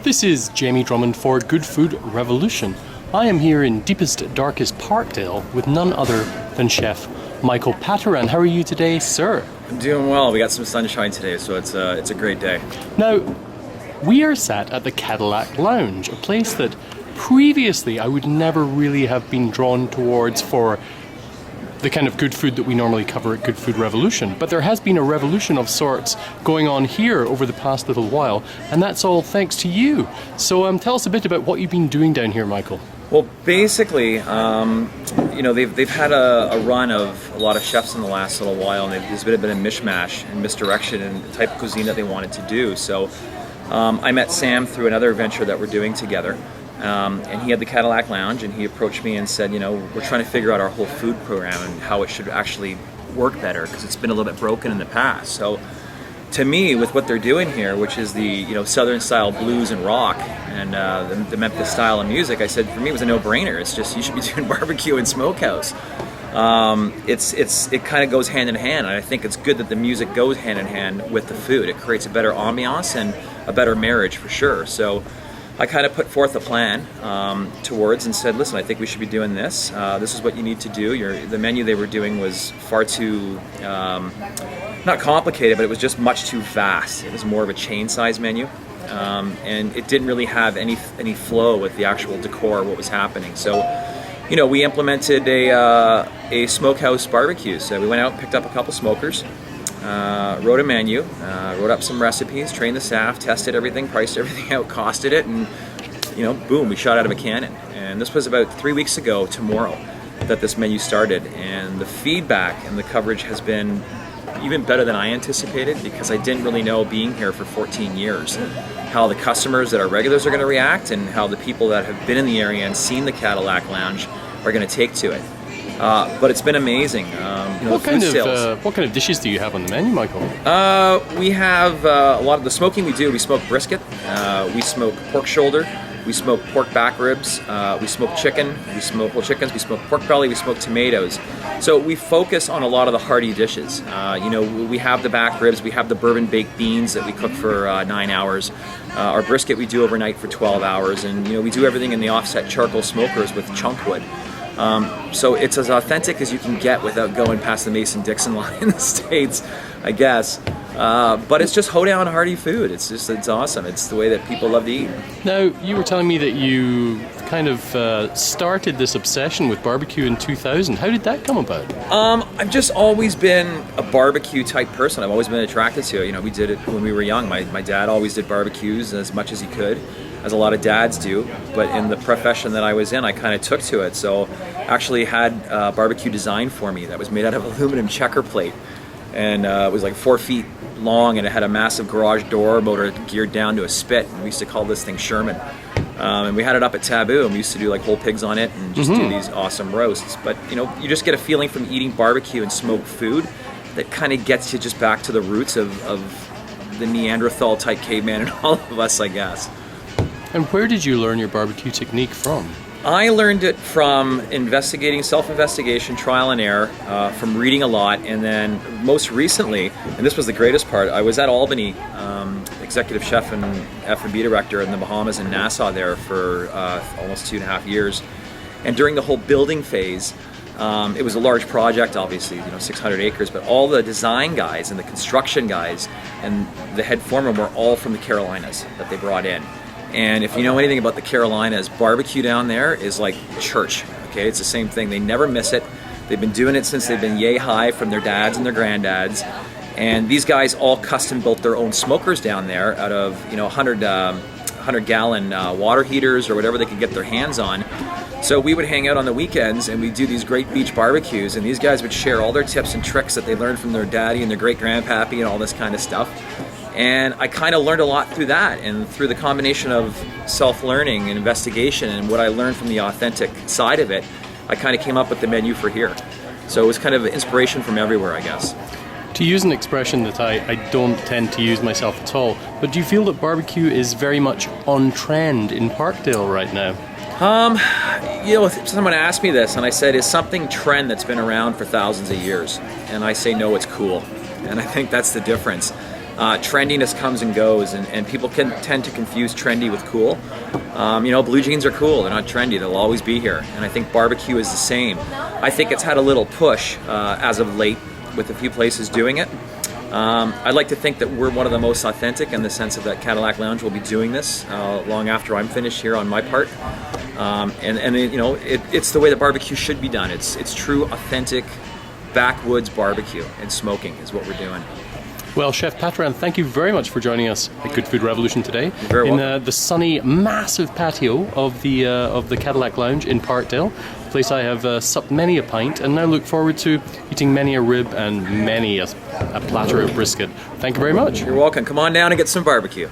This is Jamie Drummond for Good Food Revolution. I am here in deepest, darkest Parkdale with none other than Chef Michael Pataran. How are you today, sir? I'm doing well. We got some sunshine today, so it's a great day. Now, we are sat at the Cadillac Lounge, a place that previously I would never really have been drawn towards for the kind of good food that we normally cover at Good Food Revolution. But there has been a revolution of sorts going on here over the past little while, and that's all thanks to you. So tell us a bit about what you've been doing down here, Michael. Well, basically, they've had a run of a lot of chefs in the last little while, and there's been a bit of mishmash and misdirection in the type of cuisine that they wanted to do. So I met Sam through another venture that we're doing together. And he had the Cadillac Lounge, and he approached me and said, we're trying to figure out our whole food program and how it should actually work better, because it's been a little bit broken in the past. So to me, with what they're doing here, which is the Southern style blues and rock and the Memphis style of music, I said, for me it was a no-brainer. It's just, you should be doing barbecue and smokehouse. It kind of goes hand in hand, and I think it's good that the music goes hand in hand with the food. It creates a better ambiance and a better marriage for sure. So I kind of put forth a plan towards and said, listen, I think we should be doing this. This is what you need to do. The menu they were doing was far too, not complicated, but it was just much too vast. It was more of a chain size menu. And it didn't really have any flow with the actual decor, what was happening. So, we implemented a smokehouse barbecue. So we went out, picked up a couple smokers, wrote a menu, wrote up some recipes, trained the staff, tested everything, priced everything out, costed it, and boom, we shot out of a cannon. And this was about 3 weeks ago tomorrow that this menu started, and the feedback and the coverage has been even better than I anticipated, because I didn't really know, being here for 14 years, how the customers that are regulars are going to react, and how the people that have been in the area and seen the Cadillac Lounge are going to take to it. But it's been amazing. What kind of dishes do you have on the menu, Michael? We have a lot of the smoking we do. We smoke brisket, we smoke pork shoulder, we smoke pork back ribs, we smoke chicken, we smoke whole chickens, we smoke pork belly, we smoke tomatoes. So we focus on a lot of the hearty dishes. We have the back ribs, we have the bourbon baked beans that we cook for 9 hours. Our brisket we do overnight for 12 hours, and we do everything in the offset charcoal smokers with chunk wood. So it's as authentic as you can get without going past the Mason-Dixon line in the States, I guess. But it's just hoedown hearty food. It's awesome. It's the way that people love to eat. Now, you were telling me that you kind of started this obsession with barbecue in 2000. How did that come about? I've just always been a barbecue type person. I've always been attracted to it. We did it when we were young. My dad always did barbecues as much as he could, as a lot of dads do, but in the profession that I was in, I kind of took to it. So actually had a barbecue designed for me that was made out of aluminum checker plate, and it was like 4 feet long, and it had a massive garage door motor geared down to a spit, and we used to call this thing Sherman. And we had it up at Taboo, and we used to do like whole pigs on it and just do these awesome roasts. But you just get a feeling from eating barbecue and smoked food that kind of gets you just back to the roots of the Neanderthal type caveman in all of us, I guess. And where did you learn your barbecue technique from? I learned it from investigating, self-investigation, trial and error, from reading a lot, and then most recently, and this was the greatest part, I was at Albany, executive chef and F&B director in the Bahamas and Nassau there for almost 2.5 years. And during the whole building phase, it was a large project, obviously, 600 acres, but all the design guys and the construction guys and the head foreman were all from the Carolinas that they brought in. And if you know anything about the Carolinas, barbecue down there is like church, okay? It's the same thing. They never miss it. They've been doing it since they've been yay high from their dads and their granddads. And these guys all custom built their own smokers down there out of, 100-gallon water heaters or whatever they could get their hands on. So we would hang out on the weekends and we'd do these great beach barbecues, and these guys would share all their tips and tricks that they learned from their daddy and their great-grandpappy and all this kind of stuff. And I kind of learned a lot through that, and through the combination of self-learning and investigation and what I learned from the authentic side of it, I kind of came up with the menu for here. So it was kind of inspiration from everywhere, I guess. To use an expression that I don't tend to use myself at all, but do you feel that barbecue is very much on trend in Parkdale right now? If someone asked me this and I said, is something trend that's been around for thousands of years? And I say, no, it's cool. And I think that's the difference. trendiness comes and goes, and people can tend to confuse trendy with cool. Blue jeans are cool, they're not trendy, they'll always be here. And I think barbecue is the same. I think it's had a little push as of late with a few places doing it. I'd like to think that we're one of the most authentic in the sense of that Cadillac Lounge will be doing this long after I'm finished here on my part. It's the way that barbecue should be done. It's true, authentic, backwoods barbecue and smoking is what we're doing. Well, Chef Pataran, thank you very much for joining us at Good Food Revolution today. You're very welcome. In the sunny, massive patio of the Cadillac Lounge in Parkdale, a place I have supped many a pint and now look forward to eating many a rib and many a platter of brisket. Thank you very much. You're welcome. Come on down and get some barbecue.